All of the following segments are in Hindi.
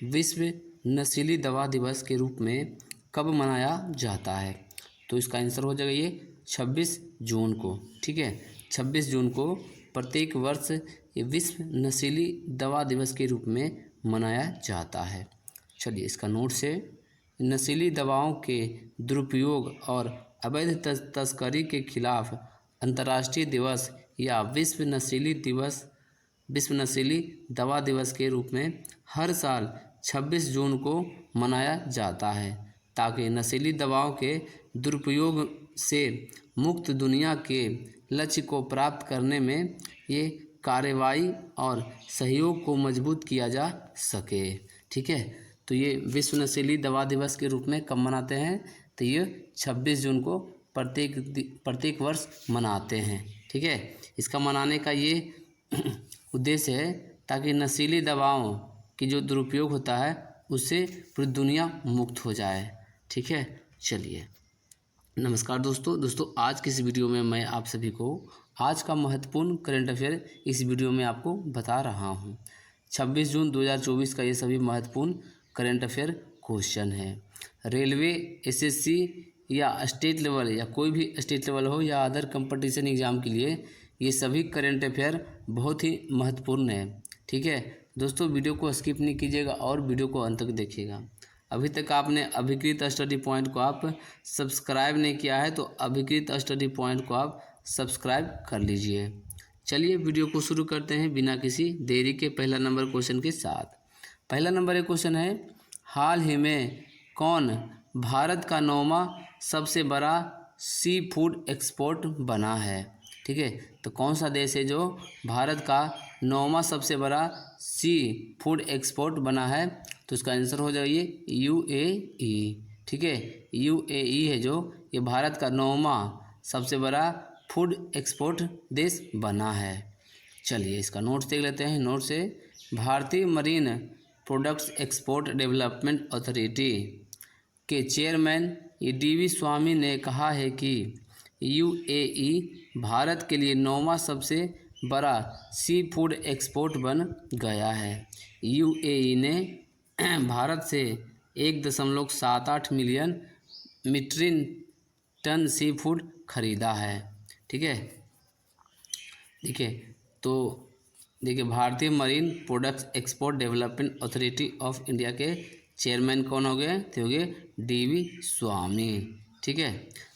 विश्व नशीली दवा दिवस के रूप में कब मनाया जाता है? तो इसका आंसर हो जाएगा ये 26 जून को। ठीक है, 26 जून को प्रत्येक वर्ष ये विश्व नशीली दवा दिवस के रूप में मनाया जाता है। चलिए इसका नोट से, नशीली दवाओं के दुरुपयोग और अवैध तस्करी के खिलाफ अंतर्राष्ट्रीय दिवस या विश्व नशीली दवा दिवस के रूप में हर साल 26 जून को मनाया जाता है, ताकि नशीली दवाओं के दुरुपयोग से मुक्त दुनिया के लक्ष्य को प्राप्त करने में ये कार्रवाई और सहयोग को मजबूत किया जा सके। ठीक है, तो ये विश्व नशीली दवा दिवस के रूप में कब मनाते हैं? तो ये 26 जून को प्रत्येक वर्ष मनाते हैं। ठीक है, इसका मनाने का ये उद्देश्य है ताकि नशीली दवाओं की जो दुरुपयोग होता है उससे पूरी दुनिया मुक्त हो जाए। ठीक है, चलिए नमस्कार दोस्तों आज की इस वीडियो में मैं आप सभी को आज का महत्वपूर्ण करंट अफेयर इस वीडियो में आपको बता रहा हूं। 26 जून 2024 का ये सभी महत्वपूर्ण करंट अफेयर क्वेश्चन है। रेलवे, एसएससी या स्टेट लेवल या कोई भी स्टेट लेवल हो या अदर कंपटीशन एग्ज़ाम के लिए ये सभी करंट अफेयर बहुत ही महत्वपूर्ण है। ठीक है दोस्तों, वीडियो को स्किप नहीं कीजिएगा और वीडियो को अंत तक देखिएगा। अभी तक आपने अभिकृत स्टडी पॉइंट को आप सब्सक्राइब नहीं किया है तो अभिकृत स्टडी पॉइंट को आप सब्सक्राइब कर लीजिए। चलिए वीडियो को शुरू करते हैं बिना किसी देरी के पहला नंबर क्वेश्चन के साथ। पहला नंबर एक क्वेश्चन है, हाल ही में कौन भारत का 9वां सबसे बड़ा सी फूड एक्सपोर्ट बना है? ठीक है, तो कौन सा देश है जो भारत का 9वां सबसे बड़ा सी फूड एक्सपोर्ट बना है? तो इसका आंसर हो जाएगा ये यूएई। ठीक है, यूएई है जो ये भारत का 9वां सबसे बड़ा फूड एक्सपोर्ट देश बना है। चलिए इसका नोट्स देख लेते हैं। नोट से, भारतीय marine products export development authority के चेयरमैन डीवी स्वामी ने कहा है कि यूएई भारत के लिए 9वां सबसे बड़ा सी फूड एक्सपोर्ट बन गया है। यूएई ने भारत से 1.78 million metric ton sea food खरीदा है। ठीक है, देखिए भारतीय marine products export development authority of India के चेयरमैन कौन हो गए? तो हो गए डीवी स्वामी। ठीक है,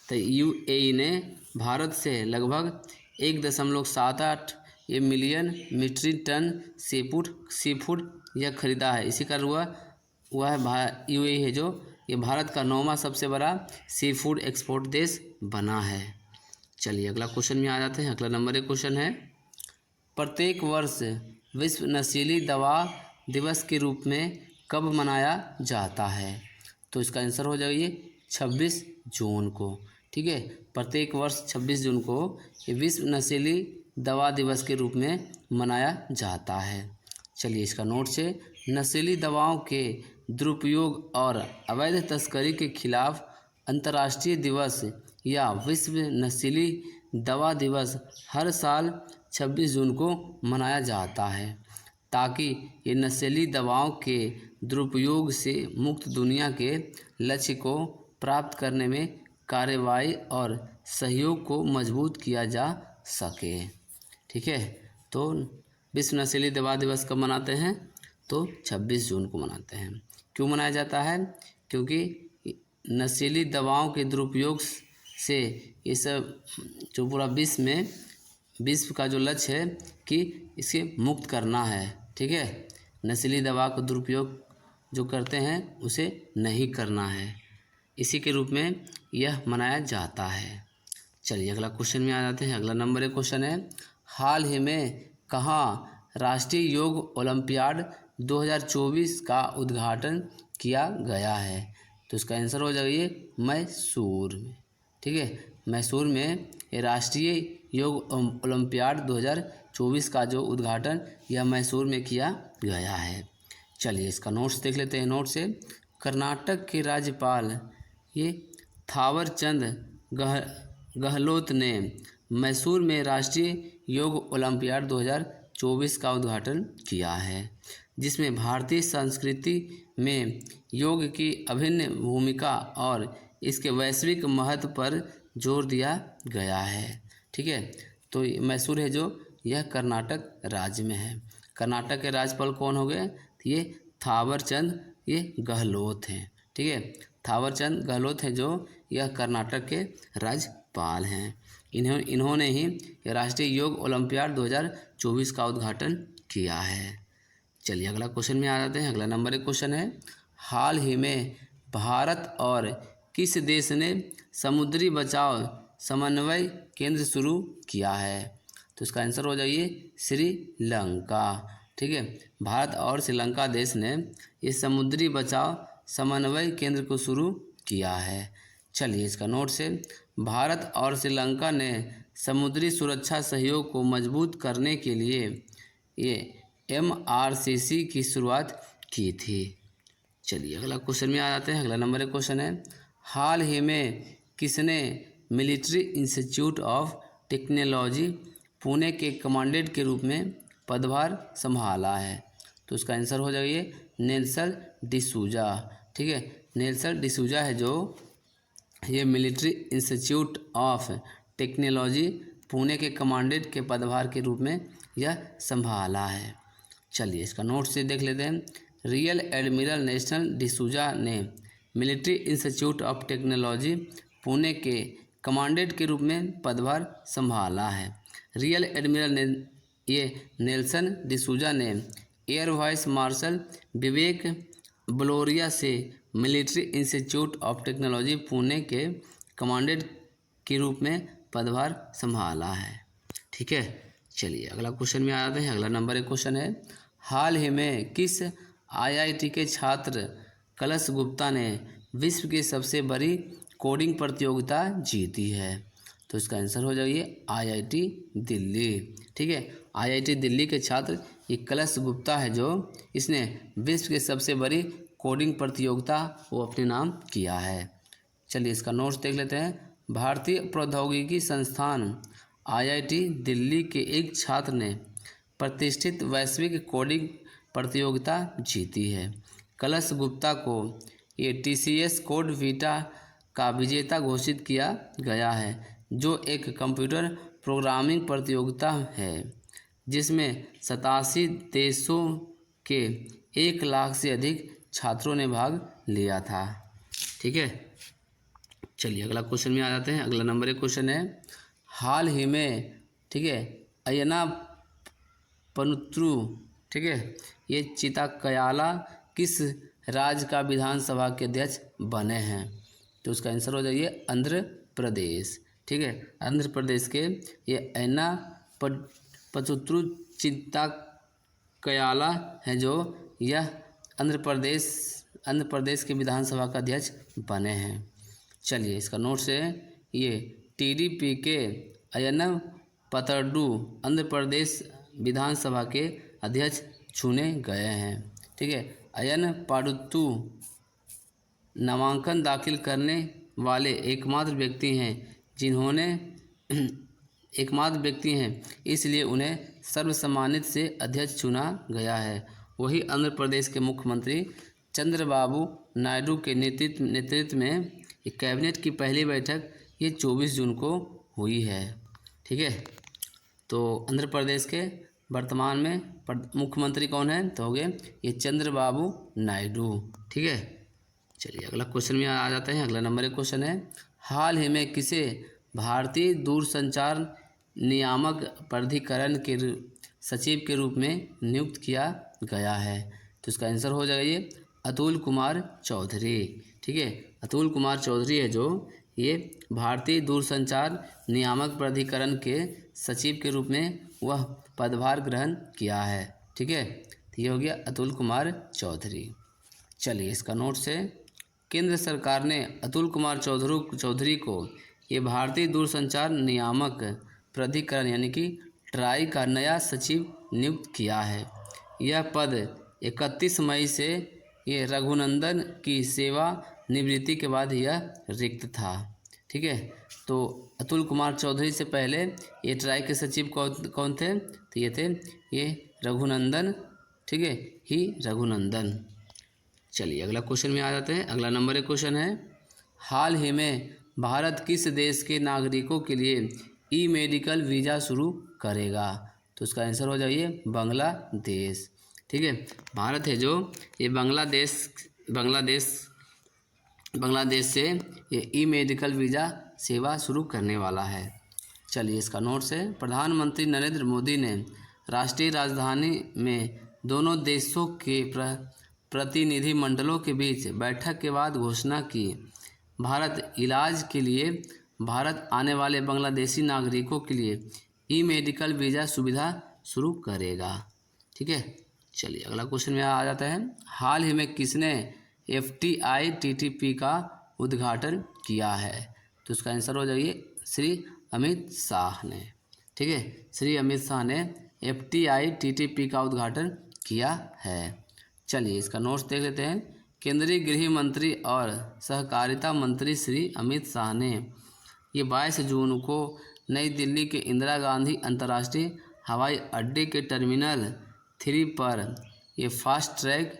तो यूएई ने भारत से लगभग 1.78 million metric ton sea food यह खरीदा है। इसी कारण हुआ है यूएई है जो ये भारत का 9वां सबसे बड़ा सी फूड एक्सपोर्ट देश बना है। चलिए अगला क्वेश्चन में आ जाते हैं। अगला नंबर एक क्वेश्चन है, प्रत्येक वर्ष विश्व नशीली दवा दिवस के रूप में कब मनाया जाता है? तो इसका आंसर हो जाएगा ये 26 जून को। ठीक है, प्रत्येक वर्ष 26 जून को ये विश्व नशीली दवा दिवस के रूप में मनाया जाता है। चलिए इसका नोट से, नशीली दवाओं के दुरुपयोग और अवैध तस्करी के खिलाफ अंतर्राष्ट्रीय दिवस या विश्व नशीली दवा दिवस हर साल 26 जून को मनाया जाता है, ताकि ये नशीली दवाओं के दुरुपयोग से मुक्त दुनिया के लक्ष्य को प्राप्त करने में कार्रवाई और सहयोग को मजबूत किया जा सके। ठीक है, तो विश्व नशीली दवा दिवस कब मनाते हैं? तो 26 जून को मनाते हैं। क्यों मनाया जाता है? क्योंकि नशीली दवाओं के दुरुपयोग से ये सब जो पूरा विश्व का जो लक्ष्य है कि इसे मुक्त करना है। ठीक है, नशीली दवा का दुरुपयोग जो करते हैं उसे नहीं करना है, इसी के रूप में यह मनाया जाता है। चलिए अगला क्वेश्चन में आ जाते हैं। अगला नंबर एक क्वेश्चन है, हाल ही में कहाँ राष्ट्रीय योग ओलंपियाड 2024 का उद्घाटन किया गया है? तो इसका आंसर हो जाएगा ये मैसूर में। ठीक है, मैसूर में ये राष्ट्रीय योग ओलंपियाड 2024 का जो उद्घाटन यह मैसूर में किया गया है। चलिए इसका नोट्स देख लेते हैं। नोट से, कर्नाटक के राज्यपाल ये थावरचंद गहलोत ने मैसूर में राष्ट्रीय योग ओलंपियाड 2024 का उद्घाटन किया है। जिसमें भारतीय संस्कृति में योग की अभिन्न भूमिका और इसके वैश्विक महत्व पर जोर दिया गया है। ठीक है, तो मैसूर है जो यह कर्नाटक राज्य में है। कर्नाटक के राज्यपाल कौन हो गए? तो ये थावरचंद ये गहलोत हैं। ठीक है, थावरचंद गहलोत हैं जो यह कर्नाटक के राज्यपाल हैं। इन्होंने ही राष्ट्रीय योग ओलंपियाड 2024 का उद्घाटन किया है। चलिए अगला क्वेश्चन में आ जाते हैं। अगला नंबर एक क्वेश्चन है, हाल ही में भारत और किस देश ने समुद्री बचाव समन्वय केंद्र शुरू किया है? तो इसका आंसर हो जाइए श्रीलंका। ठीक है, भारत और श्रीलंका देश ने इस समुद्री बचाव समन्वय केंद्र को शुरू किया है। चलिए इसका नोट से, भारत और श्रीलंका ने समुद्री सुरक्षा सहयोग को मजबूत करने के लिए ये MRCC की शुरुआत की थी। चलिए अगला क्वेश्चन में आ जाते हैं। अगला नंबर एक क्वेश्चन है, हाल ही में किसने military institute of technology Pune के कमांडेंट के रूप में पदभार संभाला है? तो उसका आंसर हो जाइए नेल्सन डिसूजा। ठीक है, नेल्सन डिसूजा है जो ये military institute of technology Pune के कमांडेंट के पदभार के रूप में यह संभाला है। चलिए इसका नोट से देख लेते हैं। रियल एडमिरल नेल्सन डिसूजा ने military institute of technology Pune के कमांडेंट के रूप में पदभार संभाला है। रियल एडमिरल नेल्सन डिसूजा ने एयर वाइस मार्शल विवेक बलोरिया से military institute of technology Pune के कमांडेंट के रूप में पदभार संभाला है। ठीक है, चलिए अगला क्वेश्चन में आ जाते हैं। अगला नंबर एक क्वेश्चन है, हाल ही में किस IIT के छात्र कलश गुप्ता ने विश्व की सबसे बड़ी कोडिंग प्रतियोगिता जीती है? तो इसका आंसर हो जाइए IIT दिल्ली। ठीक है, IIT दिल्ली के छात्र ये कलश गुप्ता है जो इसने विश्व की सबसे बड़ी कोडिंग प्रतियोगिता वो अपने नाम किया है। चलिए इसका नोट्स देख लेते हैं। भारतीय प्रौद्योगिकी संस्थान IIT दिल्ली के एक छात्र ने प्रतिष्ठित वैश्विक कोडिंग प्रतियोगिता जीती है। कलश गुप्ता को ये TCS कोड वीटा का विजेता घोषित किया गया है, जो एक कंप्यूटर प्रोग्रामिंग प्रतियोगिता है जिसमें 87 देशों के 1 लाख से अधिक छात्रों ने भाग लिया था। ठीक है, चलिए अगला क्वेश्चन में आ जाते हैं। अगला नंबर एक क्वेश्चन है, हाल ही में ठीक है अय्यना पनुत्रु ठीक है ये चिताकयाला किस राज्य का विधानसभा के अध्यक्ष बने हैं? तो उसका आंसर हो जाइए आंध्र प्रदेश। ठीक है, आंध्र प्रदेश के ये अय्यना पनुत्रु चिताकयाला है जो यह आंध्र प्रदेश के विधानसभा का अध्यक्ष बने हैं। चलिए इसका नोट से, ये TDP के अय्यना पतर्डू आंध्र प्रदेश विधानसभा के अध्यक्ष चुने गए हैं। ठीक है, अय्यन पाडुत्तु नामांकन दाखिल करने वाले एकमात्र व्यक्ति हैं इसलिए उन्हें सर्वसम्मानित से अध्यक्ष चुना गया है। वही आंध्र प्रदेश के मुख्यमंत्री चंद्रबाबू नायडू के नेतृत्व में कैबिनेट की पहली बैठक ये 24 जून को हुई है। ठीक है, तो आंध्र प्रदेश के वर्तमान में मुख्यमंत्री कौन है? तो हो गए ये चंद्रबाबू नायडू। ठीक है, चलिए अगला क्वेश्चन में आ जाते हैं। अगला नंबर एक क्वेश्चन है, हाल ही में किसे भारतीय दूरसंचार नियामक प्राधिकरण के सचिव के रूप में नियुक्त किया गया है? तो इसका आंसर हो जाइए अतुल कुमार चौधरी। ठीक है, अतुल कुमार चौधरी है जो ये भारतीय दूरसंचार नियामक प्राधिकरण के सचिव के रूप में वह पदभार ग्रहण किया है। ठीक है, तो ये हो गया अतुल कुमार चौधरी। चलिए इसका नोट से, केंद्र सरकार ने अतुल कुमार चौधरी को ये भारतीय दूरसंचार नियामक प्राधिकरण यानी कि ट्राई का नया सचिव नियुक्त किया है। यह पद 31 मई से ये रघुनंदन की सेवा निवृत्ति के बाद यह रिक्त था। ठीक है, तो अतुल कुमार चौधरी से पहले ये ट्राई के सचिव कौन थे? तो ये थे ये रघुनंदन ठीक है, ही रघुनंदन। चलिए अगला क्वेश्चन में आ जाते हैं। अगला नंबर एक क्वेश्चन है, हाल ही में भारत किस देश के नागरिकों के लिए ई मेडिकल वीज़ा शुरू करेगा? तो उसका आंसर हो जाइए बांग्लादेश। ठीक है, भारत है जो ये बांग्लादेश से ये ई मेडिकल वीज़ा सेवा शुरू करने वाला है। चलिए इसका नोट्स है, प्रधानमंत्री नरेंद्र मोदी ने राष्ट्रीय राजधानी में दोनों देशों के प्रतिनिधिमंडलों के बीच बैठक के बाद घोषणा की, भारत इलाज के लिए भारत आने वाले बांग्लादेशी नागरिकों के लिए ई मेडिकल वीज़ा सुविधा शुरू करेगा। ठीक है, चलिए अगला क्वेश्चन में आ जाता है, हाल ही में किसने FTI-TTP का उद्घाटन किया है? तो उसका आंसर हो जाइए श्री अमित शाह ने। ठीक है, श्री अमित शाह ने FTI-TTP का उद्घाटन किया है। चलिए इसका नोट्स देख लेते हैं। केंद्रीय गृह मंत्री और सहकारिता मंत्री श्री अमित शाह ने ये 22 जून को नई दिल्ली के इंदिरा गांधी अंतर्राष्ट्रीय हवाई अड्डे के टर्मिनल 3 पर ये फास्ट ट्रैक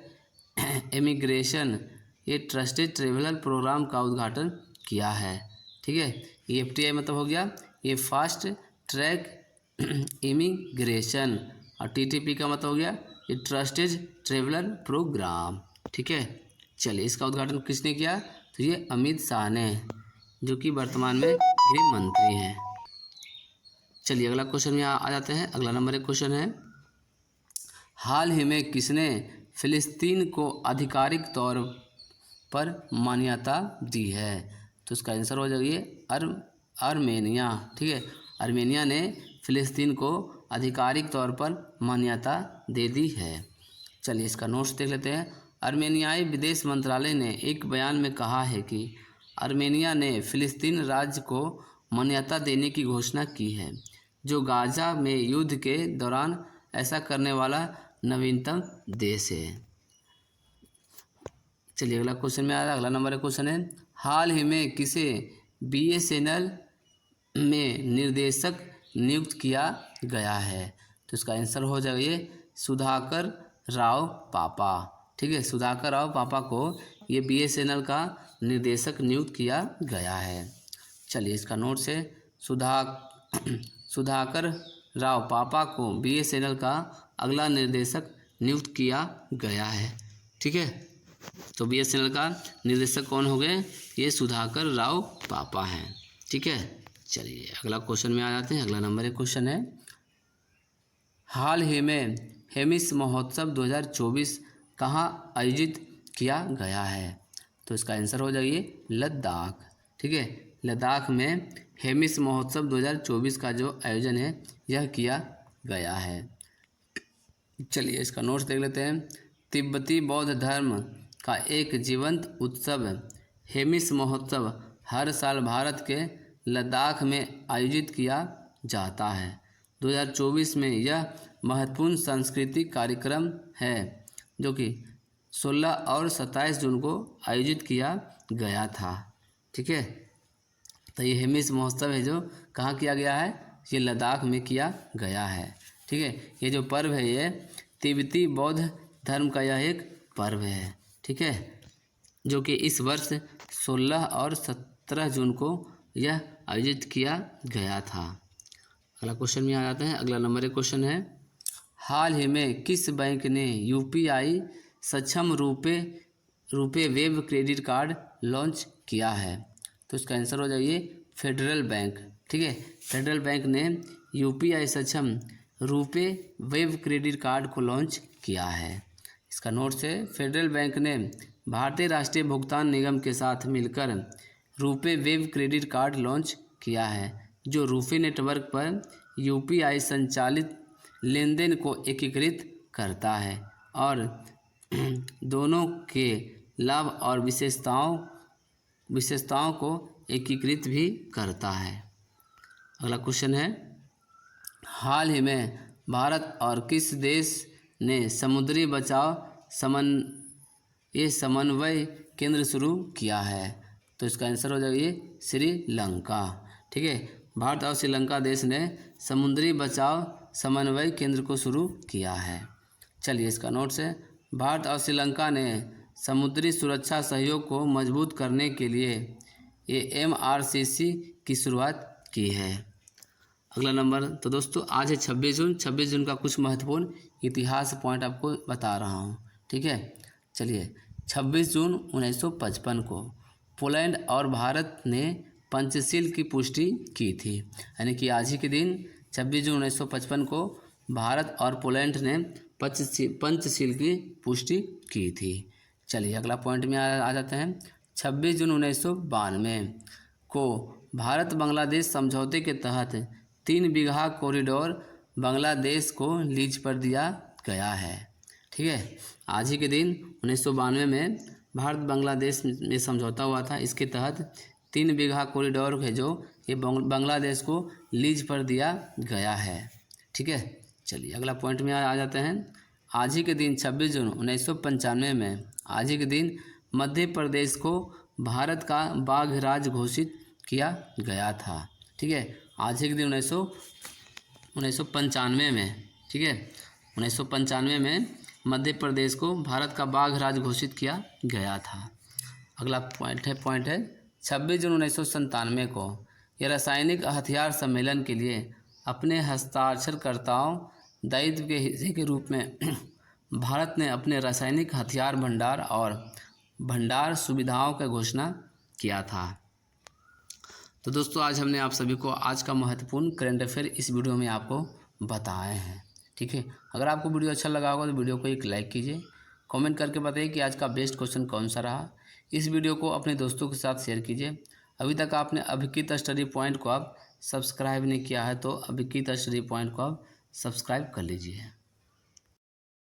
इमिग्रेशन ये ट्रस्टेड ट्रेवलर प्रोग्राम का उद्घाटन किया है। ठीक है, ये FTI मतलब हो गया ये फास्ट ट्रैक इमिग्रेशन, और TTP का मतलब हो गया ये ट्रस्टेड ट्रेवलर प्रोग्राम। ठीक है, चलिए इसका उद्घाटन किसने किया? तो ये अमित शाह ने, जो कि वर्तमान में गृह मंत्री हैं। चलिए अगला क्वेश्चन में आ जाते हैं। अगला नंबर एक क्वेश्चन है, हाल ही में किसने फिलिस्तीन को आधिकारिक तौर पर मान्यता दी है? तो उसका आंसर हो जाइए आर्मेनिया। ठीक है, आर्मेनिया ने फिलिस्तीन को आधिकारिक तौर पर मान्यता दे दी है। चलिए इसका नोट्स देख लेते हैं। आर्मेनियाई विदेश मंत्रालय ने एक बयान में कहा है कि आर्मेनिया ने फिलिस्तीन राज्य को मान्यता देने की घोषणा की है, जो गाजा में युद्ध के दौरान ऐसा करने वाला नवीनतम देश है। चलिए अगला क्वेश्चन में आ रहा है। अगला नंबर एक क्वेश्चन है, हाल ही में किसे BSNL में निर्देशक नियुक्त किया गया है? तो इसका आंसर हो जाइए सुधाकर राव पापा। ठीक है, सुधाकर राव पापा को ये BSNL का निर्देशक नियुक्त किया गया है। चलिए इसका नोट से सुधाकर राव पापा को BSNL का अगला निर्देशक नियुक्त किया गया है। ठीक है, तो BSNL का निर्देशक कौन हो गए? ये सुधाकर राव पापा हैं। ठीक है, चलिए अगला क्वेश्चन में आ जाते हैं। अगला नंबर एक क्वेश्चन है, हाल ही में हेमिस महोत्सव 2024 कहाँ आयोजित किया गया है? तो इसका आंसर हो जाइए लद्दाख। ठीक है, लद्दाख में हेमिस महोत्सव 2024 का जो आयोजन है यह किया गया है। चलिए इसका नोट्स देख लेते हैं। तिब्बती बौद्ध धर्म का एक जीवंत उत्सव हेमिस महोत्सव हर साल भारत के लद्दाख में आयोजित किया जाता है। 2024 में यह महत्वपूर्ण सांस्कृतिक कार्यक्रम है, जो कि 16 और 27 जून को आयोजित किया गया था। ठीक है, तो ये हेमिस महोत्सव है जो कहाँ किया गया है? ये लद्दाख में किया गया है। ठीक है, ये जो पर्व है ये तिब्बती बौद्ध धर्म का यह एक पर्व है। ठीक है, जो कि इस वर्ष 16 और 17 जून को यह आयोजित किया गया था। अगला क्वेश्चन में आ जाते हैं। अगला नंबर एक क्वेश्चन है, हाल ही में किस बैंक ने UPI सक्षम RuPay web credit card launch किया है? तो इसका आंसर हो जाइए फेडरल बैंक। ठीक है, फेडरल बैंक ने UPI सक्षम रुपे वेब क्रेडिट कार्ड को लॉन्च किया है। इसका नोट्स है, फेडरल बैंक ने भारतीय राष्ट्रीय भुगतान निगम के साथ मिलकर RuPay web credit card launch किया है, जो रुपे नेटवर्क पर UPI संचालित लेनदेन को एकीकृत करता है और दोनों के लाभ और विशेषताओं को एकीकृत भी करता है। अगला क्वेश्चन है, हाल ही में भारत और किस देश ने समुद्री बचाव समन्वय केंद्र शुरू किया है? तो इसका आंसर हो जाइए श्रीलंका। ठीक है, भारत और श्रीलंका देश ने समुद्री बचाव समन्वय केंद्र को शुरू किया है। चलिए इसका नोट्स है। भारत और श्रीलंका ने समुद्री सुरक्षा सहयोग को मजबूत करने के लिए AMRCC की शुरुआत की है। अगला नंबर, तो दोस्तों आज है 26 जून। 26 जून का कुछ महत्वपूर्ण इतिहास पॉइंट आपको बता रहा हूँ, ठीक है। चलिए 26 जून 1955 को पोलैंड और भारत ने पंचशील की पुष्टि की थी, यानी कि आज ही के दिन 26 जून 1955 को भारत और पोलैंड ने पंचशील की पुष्टि की थी। चलिए अगला पॉइंट में आ जाते हैं। 26 जून 1992 को भारत बांग्लादेश समझौते के तहत 3 बीघा कॉरिडोर बांग्लादेश को लीज पर दिया गया है, ठीक है। आज ही के दिन 1992 में भारत बांग्लादेश में समझौता हुआ था। इसके तहत 3 बीघा कॉरिडोर है जो ये बांग्लादेश को लीज पर दिया गया है, ठीक है। चलिए अगला पॉइंट में आ जाते हैं। आज ही के दिन 26 जून 1995 में आज ही के दिन मध्य प्रदेश को भारत का बाघ राज्य घोषित किया गया था, ठीक है। आज ही के दिन 1995 में, ठीक है, 1995 में मध्य प्रदेश को भारत का बाघ राज्य घोषित किया गया था। अगला पॉइंट है 26 जून 1997 को यह रासायनिक हथियार सम्मेलन के लिए अपने हस्ताक्षरकर्ताओं दायित्व के हिस्से के रूप में भारत ने अपने रासायनिक हथियार भंडार और भंडार सुविधाओं का घोषणा किया था। तो दोस्तों आज हमने आप सभी को आज का महत्वपूर्ण करंट अफेयर इस वीडियो में आपको बताए हैं, ठीक है। अगर आपको वीडियो अच्छा लगा होगा तो वीडियो को एक लाइक कीजिए, कमेंट करके बताइए कि आज का बेस्ट क्वेश्चन कौन सा रहा। इस वीडियो को अपने दोस्तों के साथ शेयर कीजिए। अभी तक आपने अभिकित स्टडी पॉइंट को आप सब्सक्राइब नहीं किया है तो अभिकित स्टडी पॉइंट को आप सब्सक्राइब कर लीजिए।